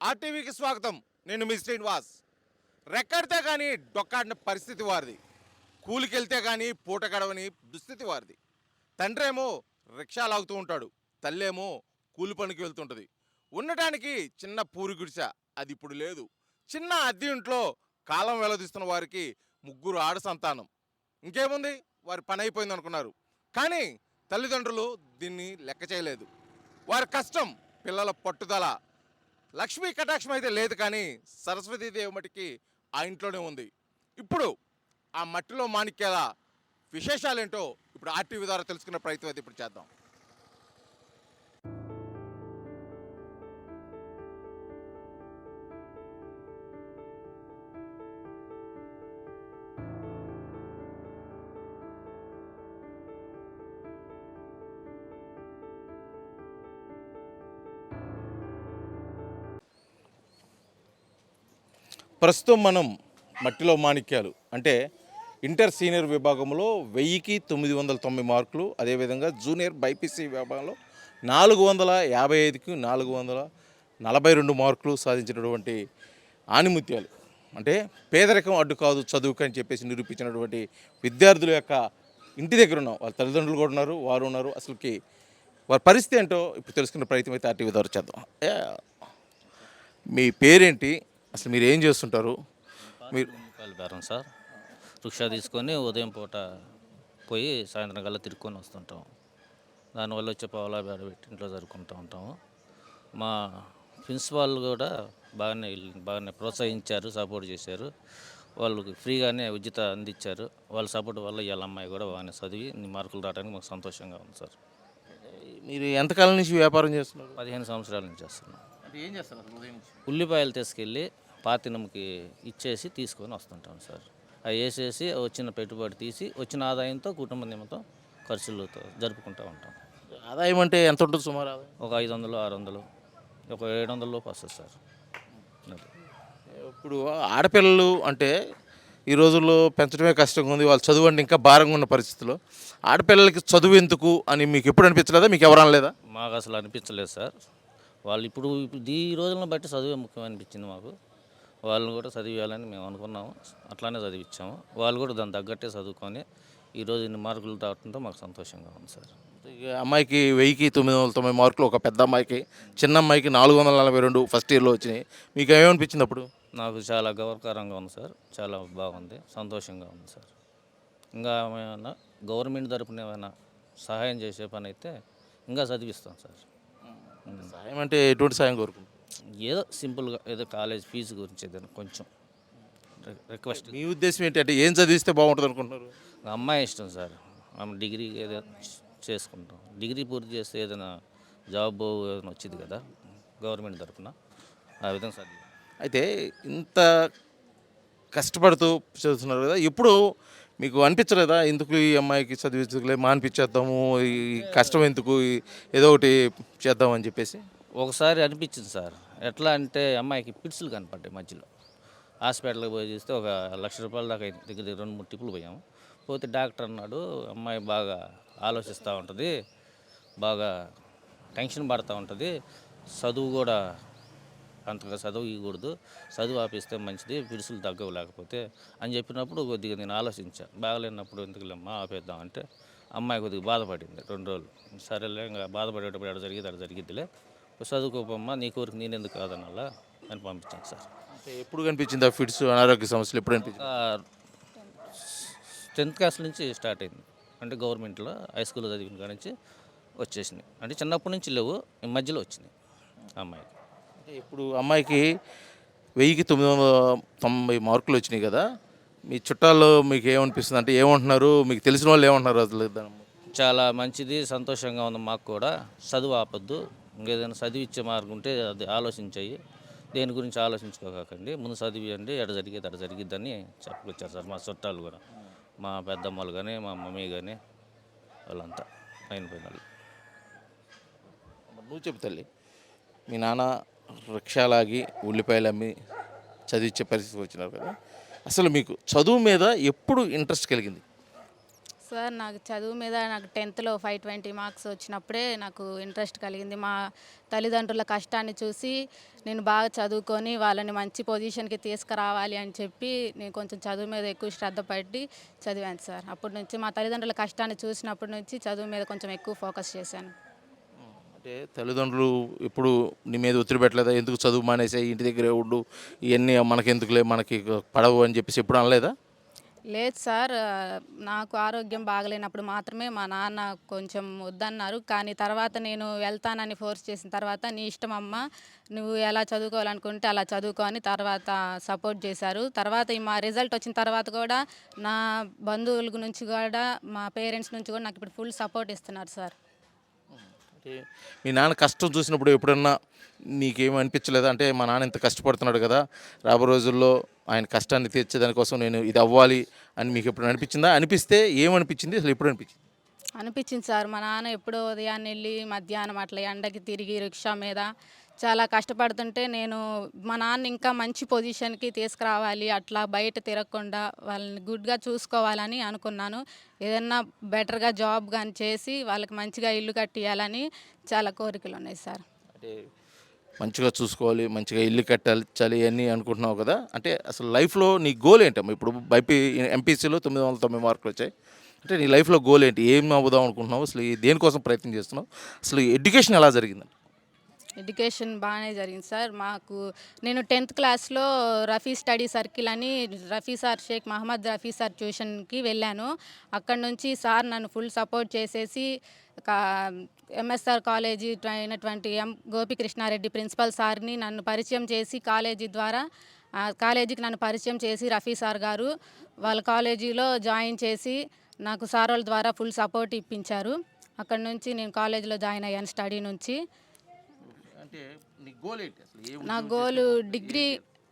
ఆర్టీవీకి స్వాగతం. నేను మీ శ్రీనివాస్. రెక్కడితే కానీ డొక్కాడిన పరిస్థితి వారిది. కూలికెళ్తే కానీ పూట గడవని దుస్థితి వారిది. తండ్రేమో రిక్షా లాగుతూ ఉంటాడు, తల్లేమో కూలి పనికి వెళ్తుంటుంది. ఉండటానికి చిన్న పూరి గుడిసె, అది ఇప్పుడు లేదు. చిన్న అద్దె ఇంట్లో కాలం వెల్లదిస్తున్న వారికి ముగ్గురు ఆడ సంతానం. ఇంకేముంది, వారి పని అయిపోయింది అనుకున్నారు. కానీ తల్లిదండ్రులు దీన్ని లెక్క చేయలేదు. వారి కష్టం, పిల్లల పట్టుదల. లక్ష్మీ కటాక్షం అయితే లేదు, కానీ సరస్వతీదేవి మటుకి ఆ ఇంట్లోనే ఉంది. ఇప్పుడు ఆ మట్టిలో మాణిక్యాల విశేషాలేంటో ఇప్పుడు ఆర్టీవీ ద్వారా తెలుసుకునే ప్రయత్నం అయితే ఇప్పుడు చేద్దాం. ప్రస్తుతం మనం మట్టిలో మాణిక్యాలు అంటే ఇంటర్ సీనియర్ విభాగంలో 1990 మార్కులు, అదేవిధంగా జూనియర్ బైపీసీ విభాగంలో 455కి 442 మార్కులు సాధించినటువంటి ఆణిముత్యాలు. అంటే పేదరికం అడ్డు కాదు చదువుకు అని చెప్పేసి నిరూపించినటువంటి విద్యార్థుల యొక్క ఇంటి దగ్గర ఉన్నాం. వాళ్ళ తల్లిదండ్రులు కూడా ఉన్నారు, వారు ఉన్నారు. అసలుకి వారి పరిస్థితి ఏంటో ఇప్పుడు తెలుసుకునే ప్రయత్నం అయితే ఆర్టీవీ ద్వారా చేద్దాం. మీ పేరేంటి, అసలు మీరు ఏం చేస్తుంటారు? మీరు బేరం సార్, రిక్షా తీసుకొని ఉదయం పూట పోయి సాయంత్రం కల్లా తిరుక్కొని వస్తుంటాం. దానివల్ల వచ్చే పావులా బేడ పెట్టి ఇంట్లో జరుపుకుంటూ ఉంటాము. మా ప్రిన్సిపాల్ కూడా బాగానే ప్రోత్సహించారు, సపోర్ట్ చేశారు. వాళ్ళకి ఫ్రీగానే ఉచిత అందించారు. వాళ్ళ సపోర్ట్ వల్ల ఇవాళ అమ్మాయి కూడా బాగానే చదివి ఇన్ని మార్కులు రావడానికి మాకు సంతోషంగా ఉంది సార్. మీరు ఎంతకాలం నుంచి వ్యాపారం చేస్తున్నారు? 15 సంవత్సరాల నుంచి చేస్తున్నాం. అంటే ఏం చేస్తారు ఉదయం నుంచి? ఉల్లిపాయలు తీసుకెళ్ళి పాతినంకి ఇచ్చేసి తీసుకొని వస్తుంటాం సార్. అవి వేసేసి వచ్చిన పెట్టుబడి తీసి వచ్చిన ఆదాయంతో కుటుంబ నిమిత్తం ఖర్చులతో జరుపుకుంటూ ఉంటాం. ఆదాయం అంటే ఎంత ఉంటుంది సుమారు ఆదాయం? ఒక 500, 600, ఒక 700 లోపు వస్తుంది సార్. అది ఇప్పుడు ఆడపిల్లలు అంటే ఈ రోజుల్లో పెంచడమే కష్టంగా ఉంది. వాళ్ళు చదువు అంటే ఇంకా భారంగా ఉన్న పరిస్థితుల్లో ఆడపిల్లలకి చదువు ఎందుకు అని మీకు ఎప్పుడు అనిపించలేదా? మీకు ఎవరు అనలేదా? మాకు అసలు అనిపించలేదు సార్. వాళ్ళు ఇప్పుడు ఈ రోజులను బట్టి చదువే ముఖ్యం అనిపించింది మాకు. వాళ్ళని కూడా చదివేయాలని మేము అనుకున్నాము, అట్లానే చదివించాము. వాళ్ళు కూడా దాన్ని తగ్గట్టే చదువుకొని ఈరోజు ఇన్ని మార్కులు రావడంతో మాకు సంతోషంగా ఉంది సార్. ఇక అమ్మాయికి 1990 మార్కులు, ఒక పెద్ద అమ్మాయికి, చిన్న అమ్మాయికి 442 ఫస్ట్ ఇయర్లో వచ్చినాయి. మీకు ఏమనిపించింది అప్పుడు? నాకు చాలా గౌరవకరంగా ఉంది సార్, చాలా బాగుంది, సంతోషంగా ఉంది సార్. ఇంకా ఏమైనా గవర్నమెంట్ తరపున ఏమైనా సహాయం చేసే పని అయితే ఇంకా చదివిస్తాం సార్. సాయం అంటే ఎటువంటి సాయం కోరుకుంటారు? ఏదో సింపుల్గా ఏదో కాలేజ్ ఫీజు గురించి ఏదైనా కొంచెం రిక్వెస్ట్. మీ ఉద్దేశం ఏంటి, అంటే ఏం చదివిస్తే బాగుంటుంది అనుకుంటున్నారు? అమ్మాయి ఇష్టం సార్, ఆమె డిగ్రీ ఏదైనా చేసుకుంటాం. డిగ్రీ పూర్తి చేస్తే ఏదైనా జాబ్ ఏదైనా వచ్చింది కదా గవర్నమెంట్ తరపున, ఆ విధంగా చదివి. అయితే ఇంత కష్టపడుతూ చదువుతున్నారు కదా, ఎప్పుడు మీకు అనిపించలేదా ఎందుకు ఈ అమ్మాయికి చదివించలే, మానిపించేద్దాము, ఈ కష్టం ఎందుకు, ఏదో ఒకటి చేద్దామని చెప్పేసి? ఒకసారి అనిపించింది సార్. ఎట్లా అంటే అమ్మాయికి పిట్సులు కనపడ్డాయి మధ్యలో. హాస్పిటల్కి పోయి చూస్తే ఒక ₹1,00,000 దాకా అయింది. దగ్గర 2-3 టిప్పులు పోయాము. పోతే డాక్టర్ అన్నాడు, అమ్మాయి బాగా ఆలోచిస్తూ ఉంటుంది, బాగా టెన్షన్ పడుతూ ఉంటుంది, చదువు కూడా అంతగా చదువు ఇవ్వకూడదు, చదువు ఆపిస్తే మంచిది, పిడుసులు తగ్గవు లేకపోతే అని చెప్పినప్పుడు కొద్దిగా నేను ఆలోచించాను. బాగలేనప్పుడు ఎందుకులేమ్మా ఆపేద్దామంటే అమ్మాయి కొద్దిగా బాధపడింది 2 రోజులు. సరేలే, ఇంకా బాధపడేటప్పుడు ఎక్కడ జరిగేది అక్కడ జరిగిద్దిలే, చదువుకోపమ్మా, నీ కోరిక నేనెందుకు కాదనాలా అని పంపించాను సార్. అంటే ఎప్పుడు కనిపించింది ఆ ఫిట్స్, అనారోగ్య సమస్యలు ఎప్పుడు అనిపించింది? 10th క్లాస్ నుంచి స్టార్ట్ అయింది. అంటే గవర్నమెంట్లో హై స్కూల్లో చదివిన కాడ నుంచి వచ్చేసినాయి. అంటే చిన్నప్పటి నుంచి లేవు, ఈ మధ్యలో వచ్చినాయి అమ్మాయికి. అంటే ఇప్పుడు అమ్మాయికి 1990 మార్కులు వచ్చినాయి కదా, మీ చుట్టాల్లో మీకు ఏమనిపిస్తుంది, అంటే ఏమంటున్నారు, మీకు తెలిసిన వాళ్ళు ఏమంటున్నారు అసలు? చాలా మంచిది, సంతోషంగా ఉంది మాకు కూడా. చదువు ఆపొద్దు, ఇంకేదైనా చదివిచ్చే మార్గం ఉంటే అది ఆలోచించాయి, దేని గురించి ఆలోచించుకోకండి, ముందు చదివియండి, ఎడ జరిగేది అక్కడ జరిగిద్దని చెప్పుకొచ్చారు సార్ మా చుట్టాలు కూడా. మా పెద్దమ్మలు కానీ మా మమ్మీ కానీ వాళ్ళంతా అయిన వాళ్ళు. నువ్వు చెప్పు తల్లి, మీ నాన్న రిక్షాలాగి ఉల్లిపాయలు అమ్మి చదివించే పరిస్థితి వచ్చినారు కదా, అసలు మీకు చదువు మీద ఎప్పుడు ఇంట్రెస్ట్ కలిగింది? సో సార్ నాకు చదువు మీద నాకు 10థ్లో 520 మార్క్స్ వచ్చినప్పుడే నాకు ఇంట్రెస్ట్ కలిగింది. మా తల్లిదండ్రుల కష్టాన్ని చూసి నేను బాగా చదువుకొని వాళ్ళని మంచి పొజిషన్కి తీసుకురావాలి అని చెప్పి నేను కొంచెం చదువు మీద ఎక్కువ శ్రద్ధ పడి చదివాను సార్. అప్పటి నుంచి మా తల్లిదండ్రుల కష్టాన్ని చూసినప్పటి నుంచి చదువు మీద కొంచెం ఎక్కువ ఫోకస్ చేశాను. అంటే తల్లిదండ్రులు ఎప్పుడు నీ మీద ఒత్తిడి పెట్టలేదా? ఎందుకు చదువు మానేసాయి, ఇంటి దగ్గరే ఉండు, ఇవన్నీ మనకెందుకులే, మనకి పడవు అని చెప్పేసి ఎప్పుడు అనలేదా? లేదు సార్. నాకు ఆరోగ్యం బాగలేనప్పుడు మాత్రమే మా నాన్న కొంచెం వద్దన్నారు. కానీ తర్వాత నేను వెళ్తానని ఫోర్స్ చేసిన తర్వాత, నీ ఇష్టం అమ్మ, నువ్వు ఎలా చదువుకోవాలనుకుంటే అలా చదువుకో అని తర్వాత సపోర్ట్ చేశారు. తర్వాత మా రిజల్ట్ వచ్చిన తర్వాత కూడా నా బంధువుల నుంచి కూడా మా పేరెంట్స్ నుంచి కూడా నాకు ఇప్పుడు ఫుల్ సపోర్ట్ ఇస్తున్నారు సార్. అంటే మీ నాన్న కష్టం చూసినప్పుడు ఎప్పుడన్నా నీకేమి అనిపించలేదా? అంటే మా నాన్న ఇంత కష్టపడుతున్నాడు కదా, రాబో రోజుల్లో ఆయన కష్టాన్ని తీర్చేదానికోసం నేను ఇది అవ్వాలి అని మీకు ఎప్పుడు అనిపించిందా? అనిపిస్తే ఏమనిపించింది, అసలు ఎప్పుడు అనిపించింది? అనిపించింది సార్. మా నాన్న ఎప్పుడో ఉదయాన్నే వెళ్ళి మధ్యాహ్నం అట్లా ఎండకి తిరిగి రిక్షా మీద చాలా కష్టపడుతుంటే నేను మా నాన్న ఇంకా మంచి పొజిషన్కి తీసుకురావాలి, అట్లా బయట తిరగకుండా వాళ్ళని గుడ్గా చూసుకోవాలని అనుకున్నాను. ఏదన్నా బెటర్గా జాబ్ కానీ చేసి వాళ్ళకి మంచిగా ఇల్లు కట్టియాలని చాలా కోరికలు ఉన్నాయి సార్. అంటే మంచిగా చూసుకోవాలి, మంచిగా ఇల్లు కట్టాలి ఇవన్నీ అనుకుంటున్నావు కదా. అంటే అసలు లైఫ్లో నీ గోల్ ఏంటమ్మా? ఇప్పుడు ఎంపీసీలో 990 మార్కులు వచ్చాయి. అంటే నీ లైఫ్లో గోల్ ఏంటి? ఏం అవుదాం అనుకుంటున్నావు? అసలు దేనికోసం ప్రయత్నం చేస్తున్నావు? అసలు ఎడ్యుకేషన్ ఎలా జరిగింది? ఎడ్యుకేషన్ బాగానే జరిగింది సార్. నేను 10థ్ క్లాస్లో రఫీ స్టడీ సర్కిల్ అని రఫీ సార్, షేక్ మహమ్మద్ రఫీ సార్ ట్యూషన్కి వెళ్ళాను. అక్కడ నుంచి సార్ నన్ను ఫుల్ సపోర్ట్ చేసేసి ఎంఎస్ఆర్ కాలేజీ అయినటువంటి గోపికృష్ణారెడ్డి ప్రిన్సిపల్ సార్ని నన్ను పరిచయం చేసి కాలేజీకి నన్ను పరిచయం చేసి రఫీ సార్ గారు వాళ్ళ కాలేజీలో జాయిన్ చేసి నాకు సార్ వాళ్ళ ద్వారా ఫుల్ సపోర్ట్ ఇప్పించారు. అక్కడ నుంచి నేను కాలేజీలో జాయిన్ అయ్యాను స్టడీ నుంచి. అంటే నీ గోల్ ఏంటి అసలు? నా గోలు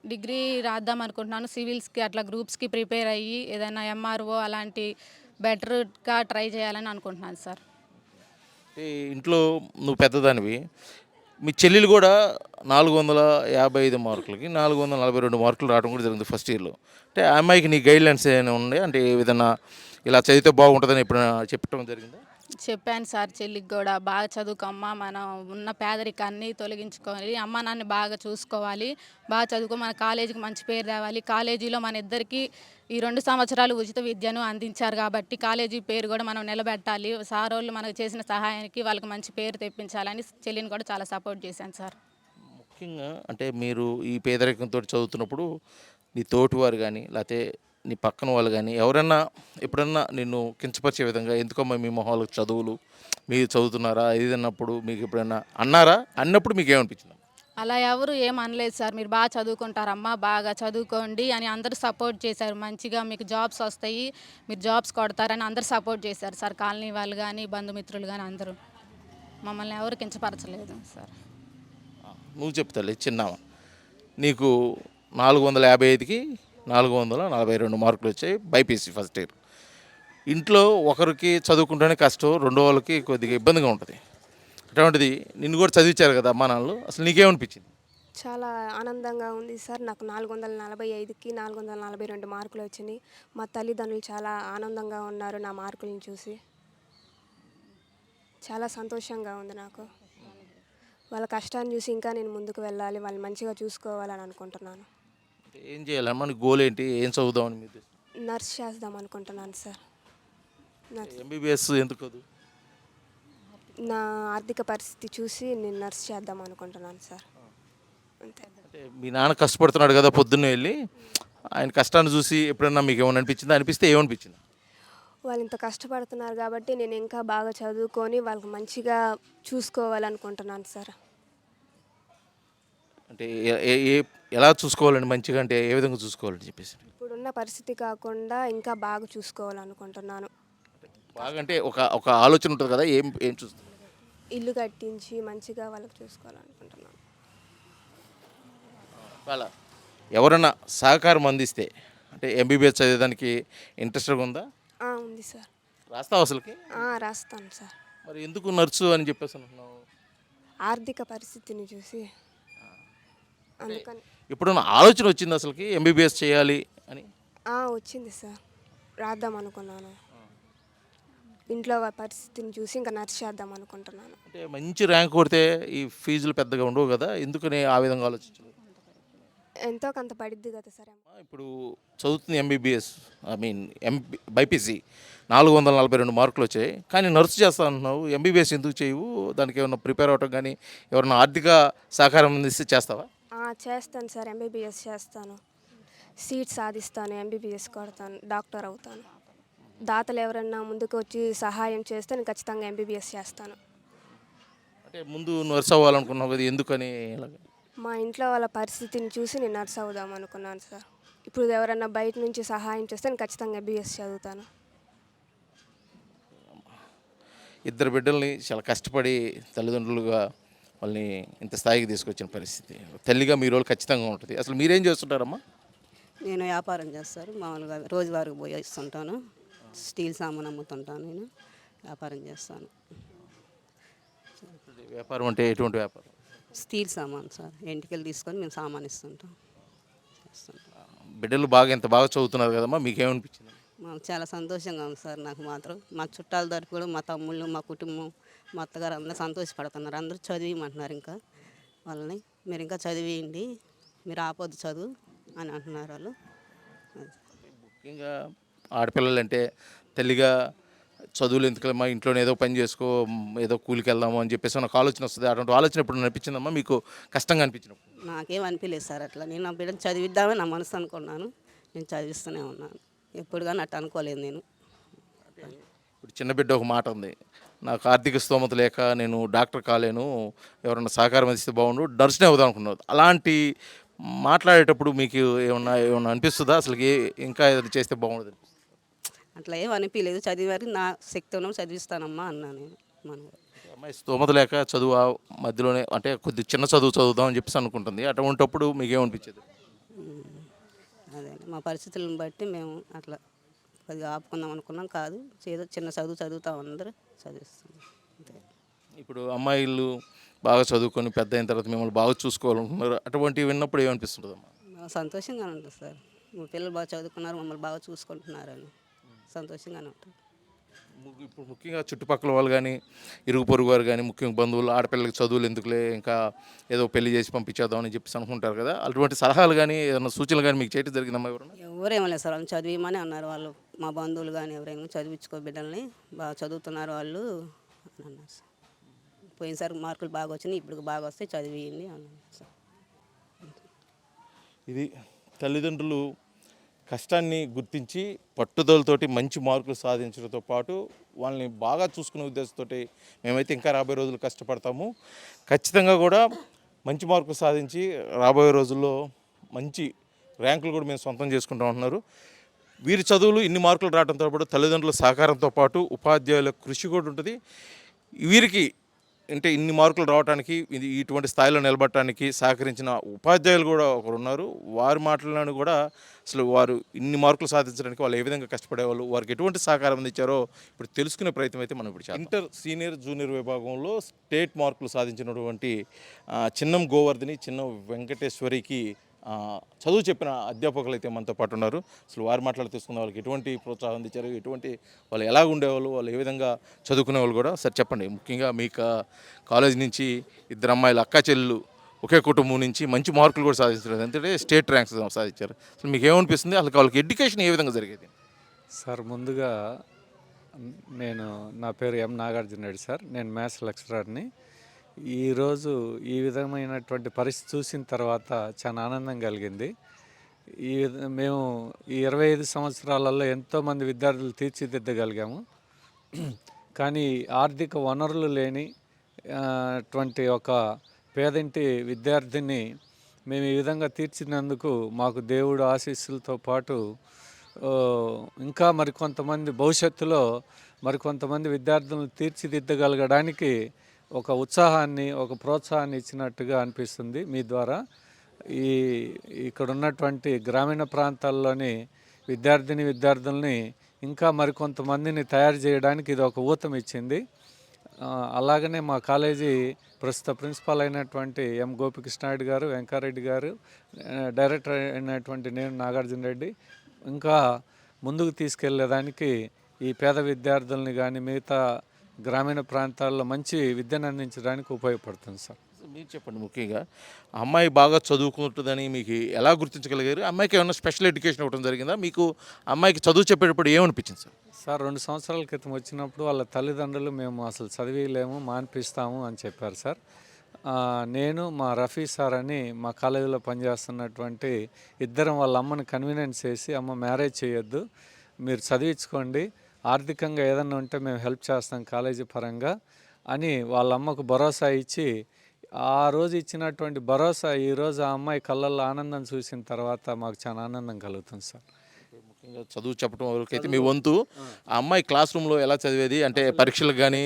డిగ్రీ రాద్దాం అనుకుంటున్నాను. సివిల్స్కి అట్లా గ్రూప్స్కి ప్రిపేర్ అయ్యి ఏదైనా ఎంఆర్ఓ అలాంటి బెటర్గా ట్రై చేయాలని అనుకుంటున్నాను సార్. ఇంట్లో నువ్వు పెద్దదానివి, మీ చెల్లెలు కూడా 455 మార్కులకి 442 మార్కులు రావడం కూడా జరిగింది ఫస్ట్ ఇయర్లో. అంటే ఆ అమ్మాయికి నీ గైడ్లైన్స్ ఏమైనా ఉండే? అంటే ఏదైనా ఇలా చదివితే బాగుంటుందని ఎప్పుడైనా చెప్పడం జరిగిందా? చెప్పాను సార్ చెల్లికి కూడా, బాగా చదువుకోమ్మా, మనం ఉన్న పేదరికాన్ని తొలగించుకోవాలి, అమ్మ నాన్న బాగా చూసుకోవాలి, బాగా చదువుకో, మన కాలేజీకి మంచి పేరు తేవాలి, కాలేజీలో మన ఇద్దరికి ఈ 2 సంవత్సరాలు ఉచిత విద్యను అందించారు కాబట్టి కాలేజీ పేరు కూడా మనం నిలబెట్టాలి, సార్ వాళ్ళు మనకు చేసిన సహాయానికి వాళ్ళకి మంచి పేరు తెప్పించాలని చెల్లిని కూడా చాలా సపోర్ట్ చేశాను సార్. ముఖ్యంగా అంటే మీరు ఈ పేదరికంతో చదువుతున్నప్పుడు నీ తోటివారు కానీ, లేకపోతే నీ పక్కన వాళ్ళు కానీ ఎవరన్నా ఎప్పుడన్నా నిన్ను కించపరిచే విధంగా, ఎందుకమ్మా మీ మొహాలకు చదువులు, మీరు చదువుతున్నారా ఇది అన్నప్పుడు మీకు ఎప్పుడన్నా అన్నారా? అన్నప్పుడు మీకు ఏమనిపించింది? అలా ఎవరు ఏం అనలేదు సార్. మీరు బాగా చదువుకుంటారమ్మా, బాగా చదువుకోండి అని అందరూ సపోర్ట్ చేశారు. మంచిగా మీకు జాబ్స్ వస్తాయి, మీరు జాబ్స్ కొడతారని అందరూ సపోర్ట్ చేశారు సార్. కాలనీ వాళ్ళు కానీ, బంధుమిత్రులు కానీ అందరూ మమ్మల్ని ఎవరు కించపరచలేదు సార్. నువ్వు చెప్తాలే చిన్నామా, నీకు 455కి 442 మార్కులు వచ్చాయి బైపీసీ ఫస్ట్ ఇయర్. ఇంట్లో ఒకరికి చదువుకుంటేనే కష్టం, రెండో వాళ్ళకి కొద్దిగా ఇబ్బందిగా ఉంటుంది. అటువంటిది నిన్ను కూడా చదివించారు కదా అమ్మా నాన్నలు, అసలు నీకేమనిపించింది? చాలా ఆనందంగా ఉంది సార్. నాకు 445కి 442 మార్కులు వచ్చినాయి. మా తల్లిదండ్రులు చాలా ఆనందంగా ఉన్నారు నా మార్కులను చూసి. చాలా సంతోషంగా ఉంది నాకు. వాళ్ళ కష్టాన్ని చూసి ఇంకా నేను ముందుకు వెళ్ళాలి, వాళ్ళు మంచిగా చూసుకోవాలని అనుకుంటున్నాను. ఏం చేయాలమ్మా, నీ గోల్ ఏంటి? ఏం చదువుదామని మీరు? నర్స్ చేద్దాం అనుకుంటున్నాను సార్. ఎంబీబీఎస్ ఎందుకు? నా ఆర్థిక పరిస్థితి చూసి నేను నర్స్ చేద్దాం అనుకుంటున్నాను సార్. అంతే. అంటే మీ నాన్న కష్టపడుతున్నాడు కదా పొద్దున్నే వెళ్ళి, ఆయన కష్టాన్ని చూసి ఎప్పుడన్నా మీకు ఏమైనా అనిపించిందా? అనిపిస్తే ఏమనిపించింది? వాళ్ళు ఇంత కష్టపడుతున్నారు కాబట్టి నేను ఇంకా బాగా చదువుకొని వాళ్ళకి మంచిగా చూసుకోవాలనుకుంటున్నాను సార్. అంటే ఎలా చూసుకోవాలండి మంచిగా? అంటే ఏ విధంగా చూసుకోవాలని చెప్పేసి ఇప్పుడున్న పరిస్థితి కాకుండా ఇంకా బాగా చూసుకోవాలనుకుంటున్నాను. బాగా అంటే ఒక ఆలోచన ఉంటుంది కదా, ఏం ఏం చూస్తుంది? ఇల్లు కట్టించి మంచిగా వాళ్ళకి చూసుకోవాలనుకుంటున్నాను. వాళ్ళ ఎవరన్నా సహకారం అందిస్తే, అంటే ఎంబీబీఎస్ చదివేదానికి ఇంట్రెస్ట్గా ఉందా? ఉంది సార్. రాస్తావు అసలుకి? రాస్తాను సార్. మరి ఎందుకు నర్సు అని చెప్పేసి అంటున్నావు? ఆర్థిక పరిస్థితిని చూసి అందుకని. ఎప్పుడన్నా ఆలోచన వచ్చింది అసలుకి ఎంబీబీఎస్ చేయాలి అని? వచ్చింది సార్. రాద్దాం అనుకున్నాను. ఇంట్లో వాళ్ళ పరిస్థితిని చూసి ఇంకా నర్స్ చేద్దాం అనుకుంటున్నాను. అంటే మంచి ర్యాంక్ కొడితే ఈ ఫీజులు పెద్దగా ఉండవు కదా, ఎందుకని ఆ విధంగా ఆలోచించలేదు? ఎంతో కొంత పడిద్ది కదా సార్. ఇప్పుడు చదువుతుంది ఎంబీబీఎస్, ఐ మీన్ బైపీసీ, 442 మార్కులు వచ్చాయి, కానీ నర్సు చేస్తా అంటున్నావు, ఎంబీబీఎస్ ఎందుకు చేయవు? దానికి ఏమన్నా ప్రిపేర్ అవ్వటం కానీ ఎవరన్నా ఆర్థిక సహకారం అందిస్తే చేస్తావా? చేస్తాను సార్, ఎంబీబీఎస్ చేస్తాను, సీట్ సాధిస్తాను, ఎంబీబీఎస్ కొడతాను, డాక్టర్ అవుతాను. దాతలు ఎవరన్నా ముందుకు వచ్చి సహాయం చేస్తే నేను ఖచ్చితంగా ఎంబీబీఎస్ చేస్తాను. అంటే ముందు నర్సు అవ్వాలనుకున్నావు కదా, ఎందుకని ఇలాగ? మా ఇంట్లో వాళ్ళ పరిస్థితిని చూసి నేను నర్స్ అవుదాం అనుకున్నాను సార్. ఇప్పుడు ఎవరన్నా బయట నుంచి సహాయం చేస్తే నేను ఖచ్చితంగా ఎంబీబీఎస్ చదువుతాను. ఇద్దరు బిడ్డల్ని చాలా కష్టపడి తల్లిదండ్రులుగా వాళ్ళని ఇంత స్థాయికి తీసుకొచ్చిన పరిస్థితి, తల్లిగా మీ రోజు ఖచ్చితంగా ఉంటుంది. అసలు మీరేం చేస్తుంటారమ్మా? నేను వ్యాపారం చేస్తారు, మామూలుగా రోజువారికి పోయి ఇస్తుంటాను, స్టీల్ సామాన్ అమ్ముతుంటాను, నేను వ్యాపారం చేస్తాను. వ్యాపారం అంటే ఎటువంటి వ్యాపారం? స్టీల్ సామాన్ సార్, ఇంటికెళ్ళి తీసుకొని మేము సామాన్ చేస్తుంటాం. బిడ్డలు ఎంత బాగా చదువుతున్నారు కదమ్మా, మీకేమనిపించింది? మాకు చాలా సంతోషంగా ఉంది సార్. నాకు మాత్రం మా చుట్టాల తరపు కూడా, మా తమ్ముళ్ళు, మా కుటుంబం, మా అత్తగారు అందరూ సంతోషపడుతున్నారు. అందరూ చదివిమంటున్నారు, ఇంకా వాళ్ళని మీరు ఇంకా చదివేయండి, మీరు ఆపొద్దు చదువు అని అంటున్నారు వాళ్ళు. ముఖ్యంగా ఆడపిల్లలు అంటే తల్లిగా చదువులు ఎందుకమ్మా, ఇంట్లోనే ఏదో పని చేసుకో, ఏదో కూలికి వెళ్దాము అని చెప్పేసి నాకు ఆలోచన వస్తుంది. అటువంటి ఆలోచన ఎప్పుడు అనిపించిందమ్మా మీకు, కష్టంగా అనిపించినప్పుడు? నాకేం అనిపించలేదు సార్ అట్లా. నేను నా బిడ్డను చదివిద్దామని నా మనసు అనుకున్నాను, నేను చదివిస్తూనే ఉన్నాను. ఎప్పుడు కానీ అట్లా అనుకోలేదు నేను. ఇప్పుడు చిన్న బిడ్డ ఒక మాట ఉంది, నాకు ఆర్థిక స్తోమత లేక నేను డాక్టర్ కాలేను, ఎవరన్నా సహకారం అందిస్తే బాగుండు, నర్సునే అవుదాం అనుకున్నాను. అలాంటి మాట్లాడేటప్పుడు మీకు ఏమన్నా అనిపిస్తుందా అసలు, ఇంకా ఏదైనా చేస్తే బాగుండదు? అట్లా ఏం అనిపించలేదు, చదివారు నా శక్తి ఉన్నప్పుడు చదివిస్తానమ్మా అన్నా నేను. అమ్మాయి స్తోమత లేక చదువు మధ్యలోనే అంటే కొద్ది చిన్న చదువు చదువుదాం అని చెప్పేసి అనుకుంటుంది, అటువంటిప్పుడు మీకేమనిపించేది? అదే మా పరిస్థితులను బట్టి మేము అట్లా కొద్దిగా ఆపుకుందాం అనుకున్నాం, కాదు ఏదో చిన్న చదువు చదువుతాం, అందరూ చదివిస్తాం అంతే. ఇప్పుడు అమ్మాయిలు బాగా చదువుకొని పెద్ద అయిన తర్వాత మిమ్మల్ని బాగా చూసుకోవాలనుకుంటున్నారు, అటువంటివి విన్నప్పుడు ఏమనిపిస్తుంది అమ్మా? బాగా సంతోషంగానే ఉంటుంది సార్. మా పిల్లలు బాగా చదువుకున్నారు, మమ్మల్ని బాగా చూసుకుంటున్నారని సంతోషంగానే ఉంటుంది. ఇప్పుడు ముఖ్యంగా చుట్టుపక్కల వాళ్ళు కానీ, ఇరుగు పొరుగు వారు కానీ, ముఖ్యంగా బంధువులు, ఆడపిల్లలకి చదువులు ఎందుకులే, ఇంకా ఏదో పెళ్లి చేసి పంపించేద్దాం అని చెప్పేసి అనుకుంటారు కదా, అటువంటి సలహాలు కానీ ఏదైనా సూచనలు కానీ మీకు చేయడం జరిగిందమ్మా ఎవరన్నా? ఎవరేమో లేదు సార్, వాళ్ళు చదివిమని అన్నారు, వాళ్ళు మా బంధువులు కానీ ఎవరైనా చదివించుకో బిడ్డల్ని, బాగా చదువుతున్నారు వాళ్ళు అని అన్నారు సార్. పోయినసారి మార్కులు బాగా వచ్చినాయి, ఇప్పుడు బాగా వస్తే చదివింది అన్నారు సార్. ఇది తల్లిదండ్రులు కష్టాన్ని గుర్తించి పట్టుదలతోటి మంచి మార్కులు సాధించడంతో పాటు వాళ్ళని బాగా చూసుకునే ఉద్దేశంతో మేమైతే ఇంకా రాబోయే రోజులు కష్టపడతాము, ఖచ్చితంగా కూడా మంచి మార్కులు సాధించి రాబోయే రోజుల్లో మంచి ర్యాంకులు కూడా మేము సొంతం చేసుకుంటాం అంటున్నారు. వీరి చదువులు ఇన్ని మార్కులు రావడంతో పాటు తల్లిదండ్రుల సహకారంతో పాటు ఉపాధ్యాయుల కృషి కూడా ఉంటుంది. వీరికి అంటే ఇన్ని మార్కులు రావడానికి, ఇటువంటి స్థాయిలో నిలబడటానికి సహకరించిన ఉపాధ్యాయులు కూడా ఒకరు ఉన్నారు. వారి మాటలను కూడా అసలు వారు ఇన్ని మార్కులు సాధించడానికి వాళ్ళు ఏ విధంగా కష్టపడేవాళ్ళు, వారికి ఎటువంటి సహకారం అందించారో ఇప్పుడు తెలుసుకునే ప్రయత్నం అయితే మనం ఇప్పుడు చేద్దాం. ఇంటర్ సీనియర్ జూనియర్ విభాగంలో స్టేట్ మార్కులు సాధించినటువంటి చిన్నం గోవర్ధని, చిన్నం వెంకటేశ్వరికి చదువు చెప్పిన అధ్యాపకులు అయితే మనతో పాటు ఉన్నారు. అసలు వారి మాటలు తీసుకున్న వాళ్ళకి ఎటువంటి ప్రోత్సాహం అందించారు, ఎటువంటి వాళ్ళు ఎలా ఉండేవాళ్ళు, వాళ్ళు ఏ విధంగా చదువుకునే వాళ్ళు కూడా సార్ చెప్పండి. ముఖ్యంగా మీ కాలేజ్ నుంచి ఇద్దరు అమ్మాయిలు అక్కా చెల్లెలు ఒకే కుటుంబం నుంచి మంచి మార్కులు కూడా సాధించారు, ఎందుకంటే స్టేట్ ర్యాంక్స్ సాధించారు. అసలు మీకు ఏమనిపిస్తుంది, అసలు వాళ్ళకి ఎడ్యుకేషన్ ఏ విధంగా జరిగేది? సార్ ముందుగా నా పేరు ఎం నాగార్జున రెడ్డి సార్, నేను మ్యాథ్స్ లెక్చరర్ని. ఈరోజు ఈ విధమైనటువంటి పరిస్థితి చూసిన తర్వాత చాలా ఆనందం కలిగింది. మేము ఈ 25 సంవత్సరాలలో ఎంతోమంది విద్యార్థులు తీర్చిదిద్దగలిగాము, కానీ ఆర్థిక వనరులు లేని అటువంటి ఒక పేదింటి విద్యార్థిని మేము ఈ విధంగా తీర్చినందుకు మాకు దేవుడు ఆశీస్సులతో పాటు ఇంకా మరికొంతమంది భవిష్యత్తులో మరికొంతమంది విద్యార్థులను తీర్చిదిద్దగలగడానికి ఒక ఉత్సాహాన్ని, ఒక ప్రోత్సాహాన్ని ఇచ్చినట్టుగా అనిపిస్తుంది మీ ద్వారా. ఇక్కడ ఉన్నటువంటి గ్రామీణ ప్రాంతాల్లోని విద్యార్థుల్ని ఇంకా మరికొంతమందిని తయారు చేయడానికి ఇది ఒక ఊతం ఇచ్చింది. అలాగనే మా కాలేజీ ప్రస్తుత ప్రిన్సిపాల్ అయినటువంటి ఎం గోపికృష్ణారెడ్డి గారు, వెంకారెడ్డి గారు, డైరెక్టర్ అయినటువంటి నేను నాగార్జున రెడ్డి ఇంకా ముందుకు తీసుకెళ్లేదానికి ఈ పేద విద్యార్థుల్ని కానీ మిగతా గ్రామీణ ప్రాంతాల్లో మంచి విద్యను అందించడానికి ఉపయోగపడుతుంది సార్. మీరు చెప్పండి, ముఖ్యంగా అమ్మాయి బాగా చదువుకుంటుందని మీకు ఎలా గుర్తించగలిగారు? అమ్మాయికి ఏమైనా స్పెషల్ ఎడ్యుకేషన్ ఇవ్వడం జరిగిందా? మీకు అమ్మాయికి చదువు చెప్పేటప్పుడు ఏమనిపించింది సార్? సార్ 2 సంవత్సరాల క్రితం వచ్చినప్పుడు వాళ్ళ తల్లిదండ్రులు మేము అసలు చదివిలేము, మాన్పిస్తాము అని చెప్పారు సార్. నేను మా రఫీ సార్ అని మా కాలేజీలో పనిచేస్తున్నటువంటి ఇద్దరం వాళ్ళ అమ్మని కన్వీనియన్స్ చేసి, అమ్మ మ్యారేజ్ చేయొద్దు, మీరు చదివించుకోండి, ఆర్థికంగా ఏదన్నా ఉంటే మేము హెల్ప్ చేస్తాం కాలేజీ పరంగా అని వాళ్ళ అమ్మకు భరోసా ఇచ్చి, ఆ రోజు ఇచ్చినటువంటి భరోసా ఈరోజు ఆ అమ్మాయి కళ్ళల్లో ఆనందం చూసిన తర్వాత మాకు చాలా ఆనందం కలుగుతుంది సార్. ముఖ్యంగా చదువు చెప్పడం వరకు అయితే మీ వంతు. ఆ అమ్మాయి క్లాస్ రూమ్లో ఎలా చదివేది అంటే పరీక్షలకు కానీ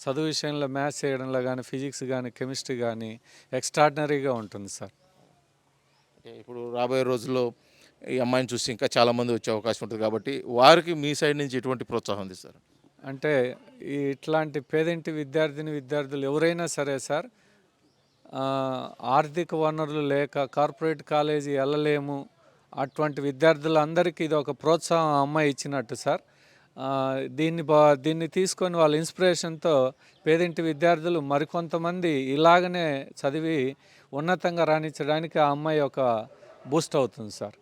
చదువు విషయంలో మ్యాథ్స్ చేయడంలో కానీ, ఫిజిక్స్ కానీ, కెమిస్ట్రీ కానీ ఎక్స్ట్రాడినరీగా ఉంటుంది సార్. అంటే ఇప్పుడు రాబోయే రోజుల్లో ఈ అమ్మాయిని చూసి ఇంకా చాలామంది వచ్చే అవకాశం ఉంటుంది కాబట్టి వారికి మీ సైడ్ నుంచి ఎటువంటి ప్రోత్సాహం ఉంది సార్? అంటే ఇట్లాంటి పేదింటి విద్యార్థులు ఎవరైనా సరే సార్, ఆర్థిక వనరులు లేక కార్పొరేట్ కాలేజీ వెళ్ళలేము అటువంటి విద్యార్థులందరికీ ఇది ఒక ప్రోత్సాహం అమ్మాయి ఇచ్చినట్టు సార్. దీన్ని తీసుకొని వాళ్ళ ఇన్స్పిరేషన్తో పేదింటి విద్యార్థులు మరికొంతమంది ఇలాగనే చదివి ఉన్నతంగా రాణించడానికి ఆ అమ్మాయి ఒక బూస్ట్ అవుతుంది సార్.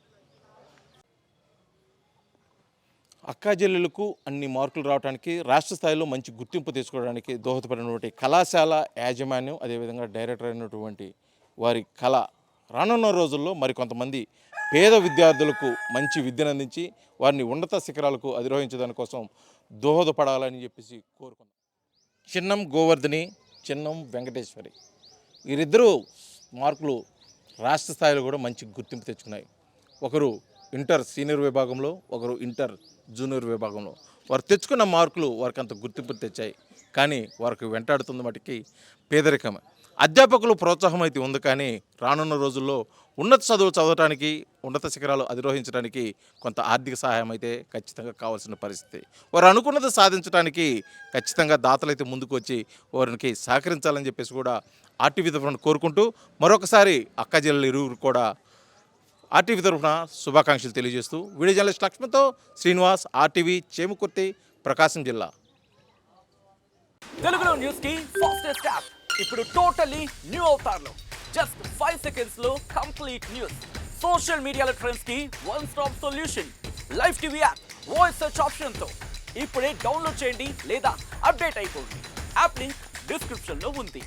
అక్కా చెల్లెలకు అన్ని మార్కులు రావడానికి, రాష్ట్ర స్థాయిలో మంచి గుర్తింపు తీసుకోవడానికి దోహదపడినటువంటి కళాశాల యాజమాన్యం, అదేవిధంగా డైరెక్టర్ అయినటువంటి వారి కళ రానున్న రోజుల్లో మరికొంతమంది పేద విద్యార్థులకు మంచి విద్యను అందించి వారిని ఉన్నత శిఖరాలకు అధిరోహించడానికి కోసం దోహదపడాలని చెప్పేసి కోరుకున్నాం. చిన్నం గోవర్ధని, చిన్నం వెంకటేశ్వరి వీరిద్దరూ మార్కులు రాష్ట్ర స్థాయిలో కూడా మంచి గుర్తింపు తెచ్చుకున్నాయి. ఒకరు ఇంటర్ సీనియర్ విభాగంలో, ఒకరు ఇంటర్ జూనియర్ విభాగంలో. వారు తెచ్చుకున్న మార్కులు వారికి అంత గుర్తింపు తెచ్చాయి, కానీ వారికి వెంటాడుతున్న మటుకి పేదరికం. అధ్యాపకులు ప్రోత్సాహం అయితే ఉంది, కానీ రానున్న రోజుల్లో ఉన్నత చదువులు చదవడానికి, ఉన్నత శిఖరాలు అధిరోహించడానికి కొంత ఆర్థిక సహాయం అయితే ఖచ్చితంగా కావాల్సిన పరిస్థితి. వారు అనుకున్నది సాధించడానికి ఖచ్చితంగా దాతలైతే ముందుకు వచ్చి వారికి సహకరించాలని చెప్పేసి కూడా ఆర్టీవీ తరఫున కోరుకుంటూ మరొకసారి అక్క చెల్లెలు ఇరువురు కూడా ఆర్టీవీ తరఫున శుభాకాంక్షలు తెలియజేస్తూ వీడియో జర్నలిస్ట్ లక్ష్మణ్తో శ్రీనివాస్, ఆర్టీవీ, చేమకుర్తి, ప్రకాశం జిల్లా. తెలుగులో న్యూస్ కి ఫాస్టెస్ట్ యాప్ ఇప్పుడు టోటల్లీ న్యూ అవతార్లో జస్ట్ 5 seconds లో కంప్లీట్ న్యూస్. సోషల్ మీడియాలో ట్రెండ్స్ కి one stop solution. Live TV app voice search option తో ఇప్పుడే డౌన్లోడ్ చేయండి లేదా అప్డేట్ అయిపోండి. యాప్ లింక్ డిస్క్రిప్షన్ లో ఉంది.